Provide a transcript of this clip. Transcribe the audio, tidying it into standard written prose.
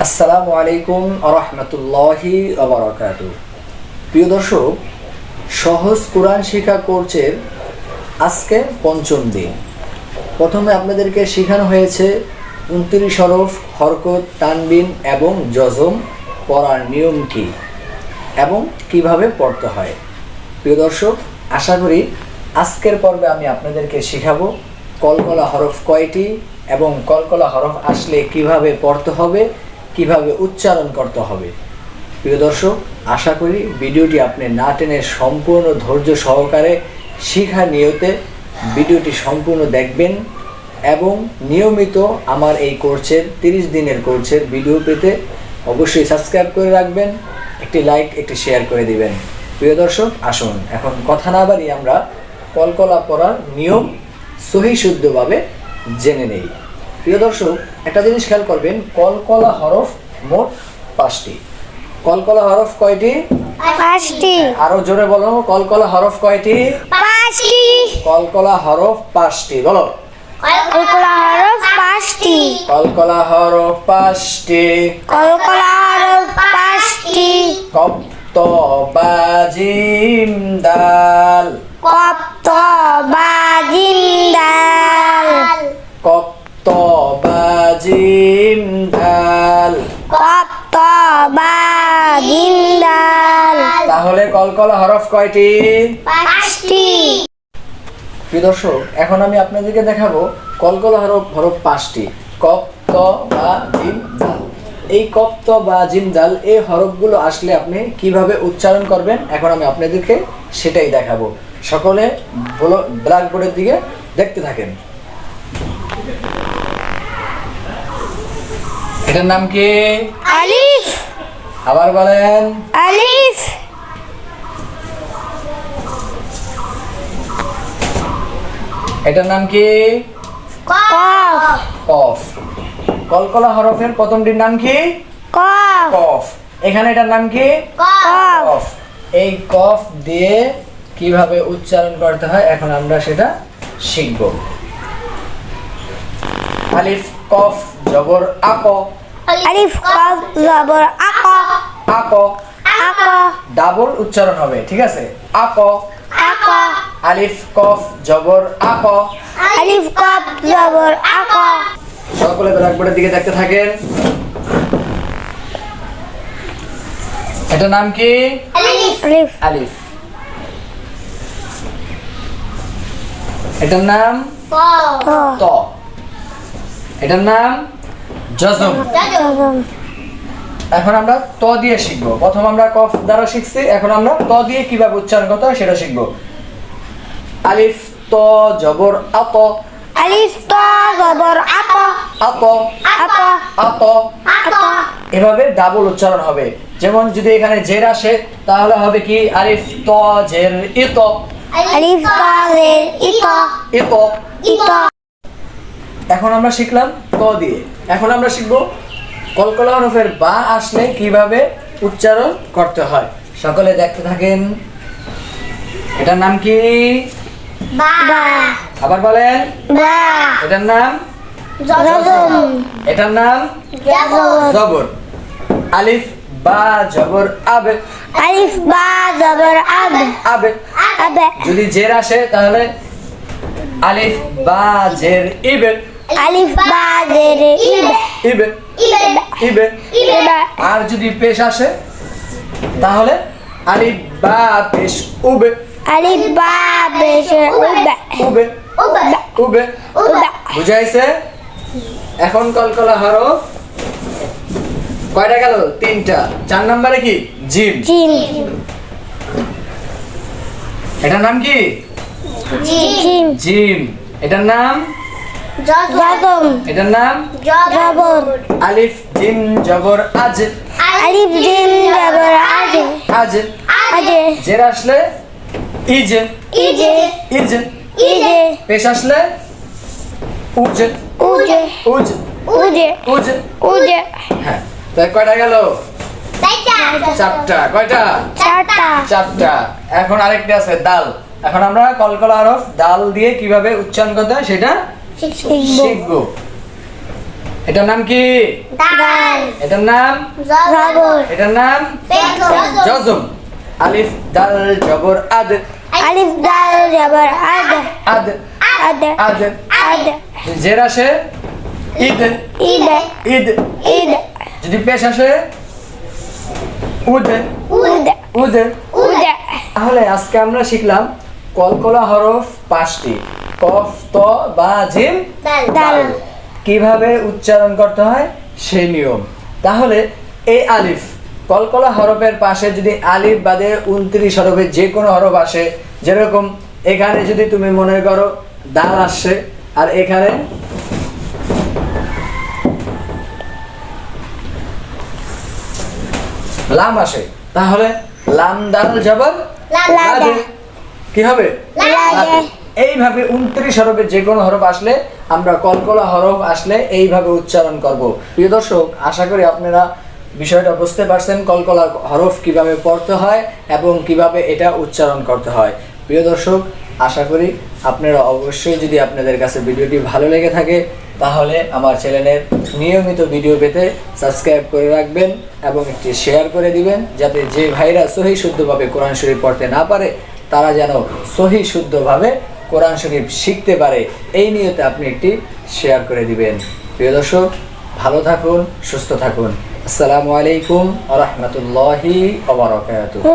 আসসালামু আলাইকুম রাহমাতুল্লাহি ওয়া বারাকাতুহু। প্রিয় দর্শক, সহজ কোরআন শিক্ষা কোর্সের আজকে পঞ্চম দিন। প্রথমে আপনাদেরকে শেখানো হয়েছে 29 হরফ, হরকত, তানবিন এবং জজম পড়ার নিয়ম কী এবং কিভাবে পড়তে হয়। প্রিয় দর্শক, আশা করি আজকের পর্বে আমি আপনাদেরকে শেখাবো কলকলা হরফ কয়টি এবং কলকলা হরফ আসলে কিভাবে পড়তে হবে, কিভাবে উচ্চারণ করতে হবে। প্রিয় দর্শক, আশা করি ভিডিওটি আপনি না টেনে সম্পূর্ণ ধৈর্য সহকারে শিক্ষা নিয়তে ভিডিওটি সম্পূর্ণ দেখবেন এবং নিয়মিত আমার এই কোর্সের 30 দিনের কোর্সের ভিডিও পেতে অবশ্যই সাবস্ক্রাইব করে রাখবেন, একটি লাইক, একটি শেয়ার করে দিবেন। প্রিয় দর্শক, আসুন এখন কথা না বাড়িয়ে আমরা কলকলা পড়ার নিয়ম সহি শুদ্ধভাবে জেনে নেই। প্রিয় দর্শক, একটা জিনিস খেয়াল করবেন, কলকলা হরফ মোট 5টি। কলকলা হরফ কয়টি? 5টি। আরো জোরে বলো, কলকলা হরফ কয়টি? 5টি। কলকলা হরফ 5টি। বলো, কলকলা হরফ 5টি। কলকলা হরফ 5টি। কলকলা হরফ 5টি। কপ ত বা জিম দাল। কপ ত বা জিম দাল। কপ ত বা জিম দাল। কপ ত বা জিম দাল। তাহলে কলকলা হরফ কয়টি? 5টি। প্রিয় দর্শক, এখন আমি আপনাদেরকে দেখাবো কলকলা হরফ 5টি। কপ ত বা জিম দাল। এই কপ ত বা জিম দাল এই হরফগুলো আসলে আপনি কিভাবে উচ্চারণ করবেন এখন আমি আপনাদেরকে সেটাই দেখাবো। সকলে বলো, ব্ল্যাকবোর্ডের দিকে দেখতে থাকেন। এটার নাম কি? আলিফ। আবার বলেন। আলিফ। এটার নাম কি? কফ। কফ। কলকলা হরফের প্রথমটির নাম কি? কফ। কফ। এখানে এটার নাম কি? কফ। কফ। এই কফ দিয়ে কিভাবে উচ্চারণ করতে হয় এখন আমরা সেটা শিখব। আলিফ কফ জবর আক। আলিফ কফ জবর আক। আক। আক। ডাবল উচ্চারণ হবে, ঠিক আছে? আক। আক। আলিফ কফ জবর আক। আলিফ কফ জবর আক। সকলে ব্ল্যাকবোর্ডের দিকে দেখতে থাকেন। এটার নাম কি? আলিফ। আলিফ। এটার নাম ত। এটার নাম জজম। এখন আমরা ত দিয়ে শিখবো। প্রথম আমরা কফ দ্বারা শিখছি, এখন আমরা ত দিয়ে কিভাবে উচ্চারণ করতে হয় সেটা শিখবো। আলিফ ত জবর আত। আলিফ ত জবর আত। আত। আত। আত। আত। এভাবে ডাবল উচ্চারণ হবে। যেমন যদি এখানে জের আসে তাহলে হবে কি? আলিফ ত জের ইত। আলিফ ত জের ইত। ইত। ইত। এখন আমরা শিখলাম ত দিয়ে। এখন আমরা শিখবো কলকলা হরফের বা আসলে কিভাবে উচ্চারণ করতে হয়। সকলে দেখতে থাকেন। এটার নাম কি? বা। আবার বলেন। বা। এটার নাম জজম। এটার নাম জবর। জবর। আলিফ বা জবর আবে। আলিফ বা জবর আব। আবে। আবে। যদি জের আসে তাহলে আলিফ বা জের ইবে। আলিফ বা জের ইব। ইবে। ইবে। ইব। আর যদি পেশ আসে তাহলে আলিফ বা পেশ উবে। আলিফ বা পেশ উব। উবে। উবে। উব। বুঝাইছে? এখন কলকলা হরফ কয়টা গেল? 3টা। 4 নম্বরে কি? জিম। জিম। এটার নাম কি? জিম। জিম। এটার নাম জজম। এটার নাম জবর। আলিফ জিম জবর আজ। আলিফ জিম জবর আজ। আজ। আজ। জের আসলে ইজ। ইজ। ইজ। ইজ। পেশ আসলে উজ। উজ। উজ। উজ। উজ। উজ। হ্যাঁ, তাই কয়টা গেল? 4টা। কয়টা? 4টা। 4টা। এখন আরেকটা আছে দাল। এখন আমরা কলকলা হরফ দাল দিয়ে কিভাবে উচ্চারণ করতে হয় সেটা শিখব। শিখব। এটার নাম কি? দাল এটার নাম? জবর এটার নাম জজম। আলিফ দাল জবর আদ। আলিফ দাল জবর আদ আদ আদ আদ। আদ জের আসে ঈদ। ঈদ ঈদ। ঈদ যদি পেশ আসে উদ। উদ উদ। উদ তাহলে আজকে আমরা শিখলাম কলকলা হরফ 5টি, কফ, ত, বা, জিম, দাল কিভাবে উচ্চারণ করতে হয় সেই নিয়ম। তাহলে এই আলিফ, কলকলা হরফের পাশে যদি আলিফ বাদে 29 হরফের যে কোনো হরফ আসে, যেরকম এখানে যদি তুমি মনে করো দাল আসছে আর এখানে লাম আসে, তাহলে লাম দাল জবর লাদে কি হবে? লাদে এইভাবে 29 হরফের যে কোনো হরফ আসলে আমরা কলকলা হরফ আসলে এইভাবে উচ্চারণ করব। প্রিয় দর্শক, আশা করি আপনারা বিষয়টা বুঝতে পারছেন কলকলা হরফ কিভাবে পড়তে হয় এবং কিভাবে এটা উচ্চারণ করতে হয়। প্রিয় দর্শক, আশা করি আপনারা অবশ্যই, যদি আপনাদের কাছে ভিডিওটি ভালো লেগে থাকে তাহলে আমার চ্যানেলের নিয়মিত ভিডিও পেতে সাবস্ক্রাইব করে রাখবেন এবং একটি শেয়ার করে দিবেন, যাতে যে ভাইরা সহি শুদ্ধভাবে কোরআন শরীফ পড়তে না পারে তারা যেন সহি শুদ্ধভাবে কোরআন শরীফ শিখতে পারে। এই নিয়তে আপনি একটি শেয়ার করে দিবেন। প্রিয় দর্শক, ভালো থাকুন, সুস্থ থাকুন। আসসালামু আলাইকুম ওয়া রাহমাতুল্লাহি ওয়া বারাকাতুহু।